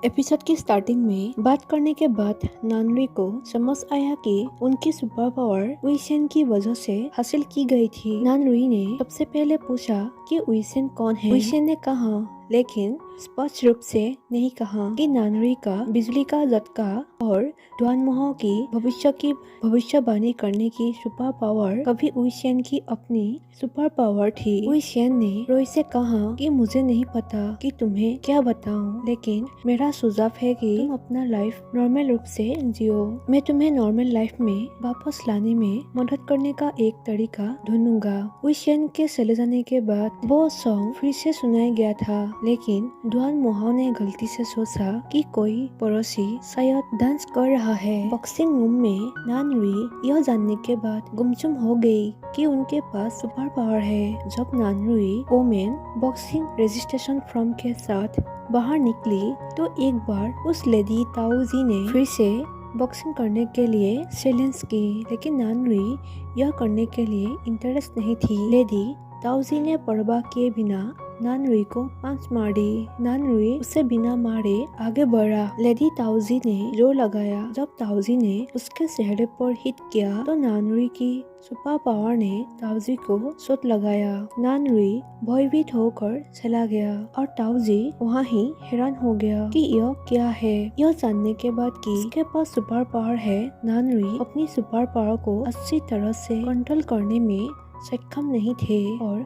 Episode की starting में बात करने के बाद नानरी को समझ आया कि उनकी सुपर पावर विशन की वजह से हासिल की गई थी। नानरी ने सबसे पहले पूछा कि विशन कौन है। विशन ने कहा, लेकिन स्पष्ट रूप से नहीं कहा कि नानरी का बिजली का झटका और ड्वानमोह की भविष्यवाणी करने की सुपर पावर कभी विशन की अपनी सुपर पावर थी। विशन ने रॉय से कहा कि मुझे नहीं पता कि तुम्हें क्या बताऊं, लेकिन मेरा सुझाव है कि तुम अपना लाइफ नॉर्मल रूप से जियो। मैं तुम्हें नॉर्मल लाइफ में वापस लाने में मदद करने का एक तरीका ढूंढूंगा। विशन के चले जाने के बाद वो सॉन्ग फिर से सुनाया गया था, लेकिन ड्वानमोह ने गलती से सोचा कि कोई पड़ोसी शायद डांस कर रहा है। बॉक्सिंग रूम में नानरी यह जानने के बाद गुमसुम हो गई कि उनके पास सुपर पावर है। जब नानरी ओमेन बॉक्सिंग रजिस्ट्रेशन फॉर्म के साथ बाहर निकली तो एक बार उस लेडी ताऊजी ने फिर से बॉक्सिंग करने के लिए चैलेंज की, लेकिन नानरी यह करने के लिए इंटरेस्ट नहीं थी। लेडी ताऊजी ने परवाह किए बिना नानरी को पांच मार दी। नानरी उसे बिना मारे आगे बढ़ा। लेडी ताऊजी ने जोर लगाया। जब ताऊजी ने उसके चेहरे पर हिट किया तो नानरी की सुपर पावर ने ताऊजी को शॉट लगाया। नानरी भयभीत होकर चला गया और ताऊजी वहाँ ही हैरान हो गया कि यह क्या है। यह जानने के बाद कि उसके पास सुपर पावर है, नानरी अपनी सुपर पावर को अच्छी तरह से कंट्रोल करने में सक्षम नहीं थे और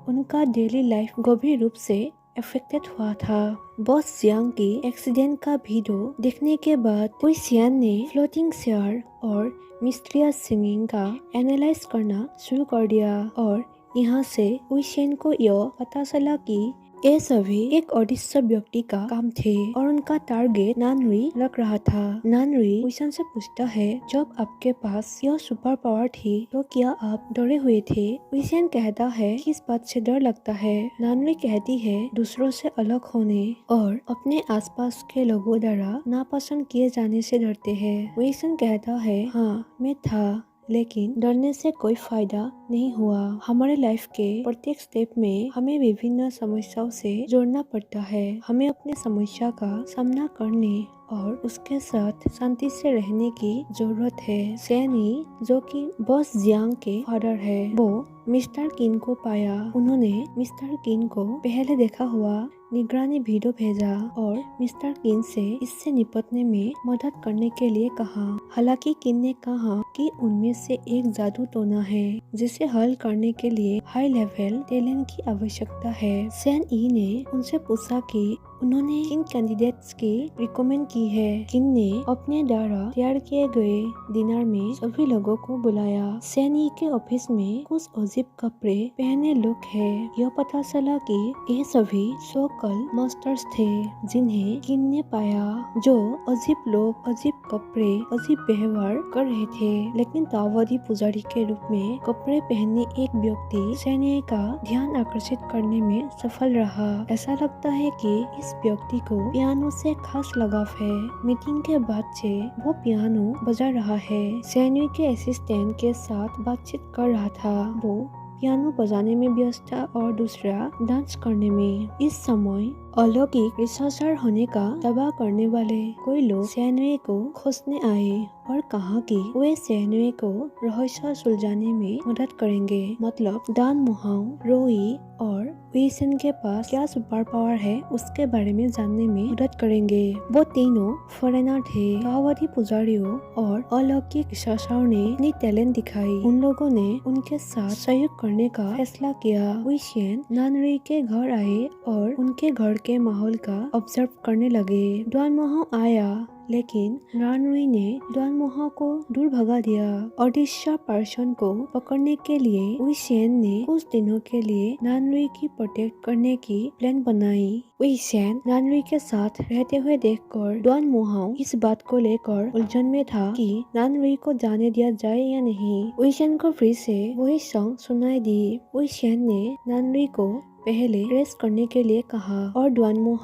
उनका डेली लाइफ गंभीर रूप से अफेक्टेड हुआ था। बॉस जियांग की एक्सीडेंट का वीडियो देखने के बाद विशियन ने फ्लोटिंग चेयर और मिस्टीरियस सिंगिंग का एनालाइज करना शुरू कर दिया और यहाँ से विशियन को यह पता चला कि ये सभी एक अदृश्य व्यक्ति का काम थे और उनका टारगेट नानरी लग रहा था। नानरी विशन से पूछता है, जब आपके पास यह सुपर पावर थी तो क्या आप डरे हुए थे? विशन कहता है, किस बात से डर लगता है? नानरी कहती है, दूसरों से अलग होने और अपने आसपास के लोगों द्वारा नापसंद किए जाने से डरते हैं। विशन कहता है, हाँ मैं था, लेकिन डरने से कोई फायदा नहीं हुआ। हमारे लाइफ के प्रत्येक स्टेप में हमें विभिन्न समस्याओं से जोड़ना पड़ता है। हमें अपने समस्या का सामना करने और उसके साथ शांति से रहने की जरूरत है। सैनी, जो कि बॉस जियांग के फादर है, वो मिस्टर किन को पाया। उन्होंने मिस्टर किन को पहले देखा हुआ निगरानी वीडियो भेजा और मिस्टर किन से इससे निपटने में मदद करने के लिए कहा। हालांकि किन ने कहा कि उनमें से एक जादू टोना है जिसे हल करने के लिए हाई लेवल टैलेंट की आवश्यकता है। सैन ई ने उनसे पूछा कि उन्होंने किन कैंडिडेट्स की रिकमेंड की है। किन ने अपने द्वारा तैयार किए गए डिनर में सभी लोगों को बुलाया। सैन ई के ऑफिस में कुछ अजीब कपड़े पहने लोग हैं। यह पता चला कि ये सभी सोकल मास्टर्स थे जिन्हें किन ने पाया, जो अजीब लोग, अजीब कपड़े, अजीब व्यवहार कर रहे थे, लेकिन ताओवादी पुजारी के रूप में कपड़े पहने एक व्यक्ति सैन्य का ध्यान आकर्षित करने में सफल रहा। ऐसा लगता है कि इस व्यक्ति को पियानो से खास लगाव है। मीटिंग के बाद से वो पियानो बजा रहा है। सैन्य के असिस्टेंट के साथ बातचीत कर रहा था। वो पियानो बजाने में व्यस्त था और दूसरा डांस करने में। इस समय अलौकिक रिसर्चर होने का दावा करने वाले कोई लोग सैन्य को खोजने आए और कहा कि वे सैन्य को रहस्य सुलझाने में मदद करेंगे। मतलब ड्वानमोह, रोई और विशन के पास क्या सुपर पावर है उसके बारे में जानने में मदद करेंगे। वो तीनों फॉरेनर थे। ताओवादी पुजारियों और अलौकिक रिसर्चर ने अपनी टैलेंट दिखाई। उन लोगों ने उनके साथ सहयोग करने का फैसला किया। विशन नानरी के घर आए और उनके घर के माहौल का ऑब्जर्व करने लगे। ड्वानमोह आया, लेकिन नानरी ने ड्वानमोह को दूर भगा दिया। अदृश्य पर्सन को पकड़ने के लिए विशन ने कुछ दिनों के लिए नानरी की प्रोटेक्ट करने की प्लान बनाई। विशन नानरी के साथ रहते हुए देखकर ड्वानमोह इस बात को लेकर उलझन में था कि नानरी को जाने दिया जाए या नहीं। विशन को फिर से वही सॉन्ग सुनाई दी। विशन ने नानरी को पहले रेस्ट करने के लिए कहा और ड्वानमोह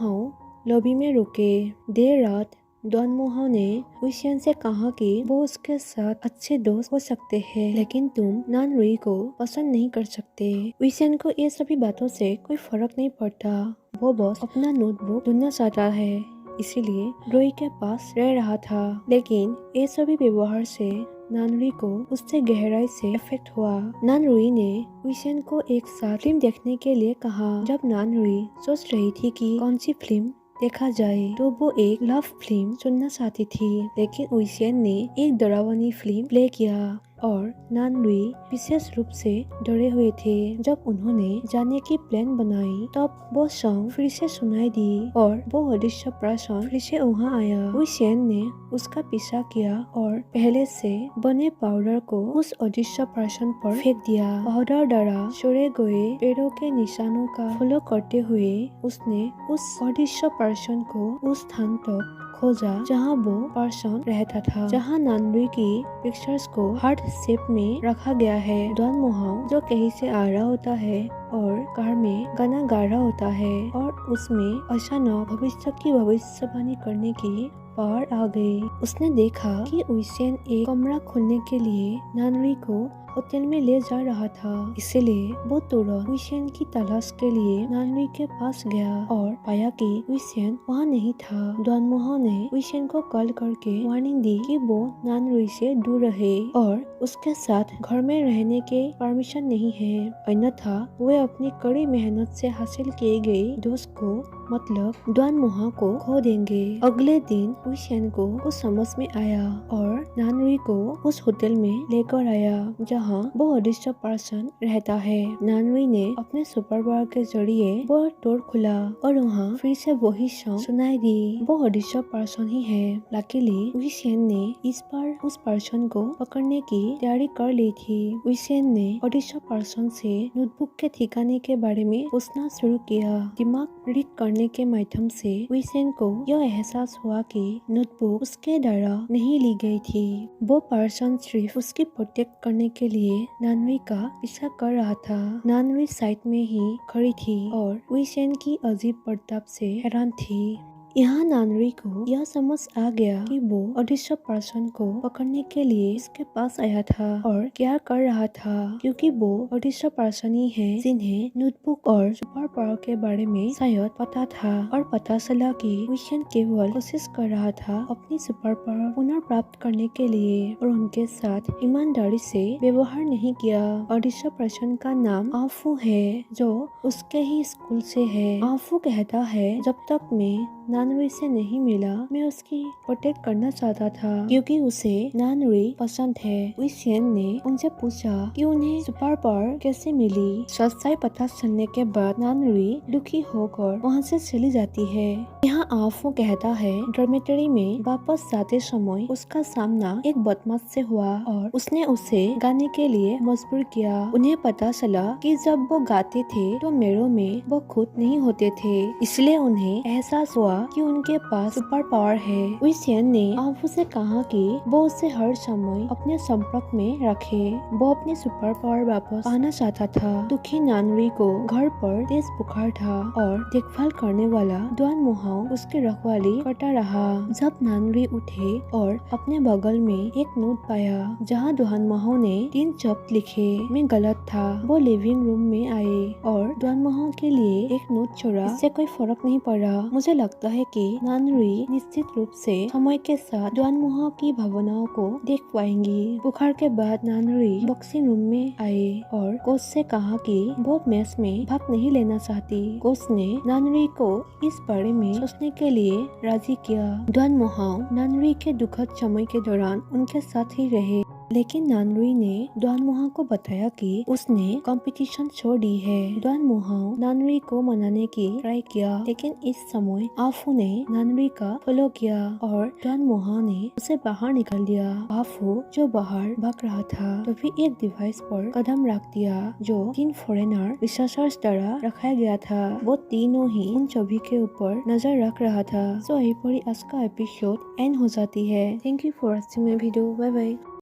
लॉबी में रुके। देर रात ड्वानमोह ने विशन से कहा कि वो उसके साथ अच्छे दोस्त हो सकते हैं, लेकिन तुम नानरी को पसंद नहीं कर सकते। विशन को ये सभी बातों से कोई फर्क नहीं पड़ता। वो बस अपना नोटबुक ढूंढना चाहता है। इसीलिए रोई के पास रह रहा था। लेकिन ये सभी व्यवहार से नानरुई को उससे गहराई से इफेक्ट हुआ। नानरुई ने विशन को एक साथ फिल्म देखने के लिए कहा। जब नानरुई सोच रही थी कि कौन सी फिल्म देखा जाए तो वो एक लव फिल्म सुनना चाहती थी, लेकिन विशन ने एक डरावनी फिल्म प्ले किया और नानरुई विशेष रूप से डरे हुए थे। जब उन्होंने जाने की प्लान बनाई तब वो सॉन्ग फिर से सुनाई दी और वो अदृश्य पर्सन फिर से वहाँ आया। विशन ने उसका पीछा किया और पहले से बने पाउडर को उस अदृश्य पर्सन पर फेंक दिया। पाउडर द्वारा छोड़े गए पैरों के निशानों का फॉलो करते हुए उसने उस अदृश्य पर्सन को उस स्थान तक खोजा जहाँ वो पर्सन रहता था, जहाँ नानरुई की पिक्चर्स को हार्ट शेप में रखा गया है। डॉन मोहांग जो कहीं से आ रहा होता है और कार में गाना गा रहा होता है और उसमें अचानक भविष्य की भविष्यवाणी करने की पावर आ गई। उसने देखा कि विशन एक कमरा खोलने के लिए नानरुई को होटल में ले जा रहा था, इसलिए वो तुरंत विशन की तलाश के लिए नानरुई के पास गया और पाया कि विशन वहाँ नहीं था। डॉन मोहांग ने विशन को कॉल करके वार्निंग दी कि वो नानरुई से दूर रहे और उसके साथ घर में रहने के परमिशन नहीं है, अन्यथा वे अपनी कड़ी मेहनत से हासिल किए गए दोस्त को मतलब डॉन मोहांग को खो देंगे। अगले दिन विशन को कुछ समझ में आया और नानरुई को उस होटल में लेकर आया जहाँ वो अदृश्य पर्सन रहता है। नानरुई ने अपने सुपर पावर के जरिए वो डोर खुला और वहाँ फिर से वही सॉन्ग सुनाई दी। वो अदृश्य पर्सन ही है। लकीली विशन ने इस बार उस पर्सन को पकड़ने की तैयारी कर ली थी। विशन ने अदृश्य पर्सन से नोटबुक के ठिकाने के बारे में पूछना शुरू किया। दिमाग रीड करने के माध्यम से विशन को यह एहसास हुआ कि नोटबुक उसके द्वारा नहीं ली गई थी। वो पर्सन सिर्फ उसकी प्रोटेक्ट करने के लिए नानरुई का पीछा कर रहा था। नानरुई साइड में ही खड़ी थी और विशन की अजीब प्रताप से हैरान थी। यहाँ नानरुई को यह समझ आ गया कि वो अदृश्य पर्सन को पकड़ने के लिए इसके पास आया था और क्या कर रहा था, क्योंकि वो अदृश्य पर्सन ही है जिन्हें नोटबुक और सुपर पावर के बारे में शायद पता था। और पता चला कि विशन केवल कोशिश कर रहा था अपनी सुपर पावर पुनर्प्राप्त करने के लिए और उनके साथ ईमानदारी से व्यवहार नहीं किया। अदृश्य पर्सन का नाम आफू है जो उसके ही स्कूल से है। आफू कहता है जब तक मैं नानरुई से नहीं मिला मैं उसकी प्रोटेक्ट करना चाहता था क्योंकि उसे नानरुई पसंद है। विशन ने उनसे पूछा कि उन्हें सुपर पावर कैसे मिली। सच्चाई पता चलने के बाद नानरुई दुखी होकर वहाँ से चली जाती है। यहाँ आफू कहता है डॉर्मेटरी में वापस जाते समय उसका सामना एक बदमाश से हुआ और उसने उसे गाने के लिए मजबूर किया। उन्हें पता चला कि जब वो गाते थे तो मेरों में वो खुद नहीं होते थे, इसलिए उन्हें एहसास हुआ कि उनके पास सुपर पावर है। विशन ने आफू से कहा कि वो उसे हर समय अपने संपर्क में रखे। वो अपने सुपर पावर वापस पाना चाहता था। दुखी नानरुई को घर पर तेज बुखार था और देखभाल करने वाला डॉन मोहांग उसकी रखवाली करता रहा। जब नानरुई उठे और अपने बगल में एक नोट पाया जहाँ डॉन मोहांग ने 3 शब्द लिखे, मैं गलत था। वो लिविंग रूम में आए और डॉन मोहांग के लिए एक नोट छोड़ा। इससे कोई फर्क नहीं पड़ा। मुझे लगता है कि नानरुई निश्चित रूप से समय के साथ डॉन मोहांग की भावनाओं को देख पाएंगी। बुखार के बाद नानरुई बॉक्सिंग रूम में आए और कोच से कहा कि वो मैच में भाग नहीं लेना चाहती। कोच ने नानरुई को इस बारे में सोचने के लिए राजी किया। डॉन मोहांग नानरुई के दुखद समय के दौरान उनके साथ ही रहे, लेकिन नानरुई ने डॉन मोहांग को बताया कि उसने कंपटीशन छोड़ दी है। डॉन मोहांग नानरुई को मनाने की ट्राई किया, लेकिन इस समय आफू ने नानरुई का फॉलो किया और डॉन मोहांग ने उसे बाहर निकाल दिया। आफू जो बाहर भाग रहा था तभी एक डिवाइस पर कदम रख दिया जो 3 फॉरेनर रिसर्चर्स द्वारा रखा गया था। वो तीनों ही उन सभी के ऊपर नजर रख रहा था। तो यही पर आज का एपिसोड एंड हो जाती है। Thank you for watching my video. Bye bye.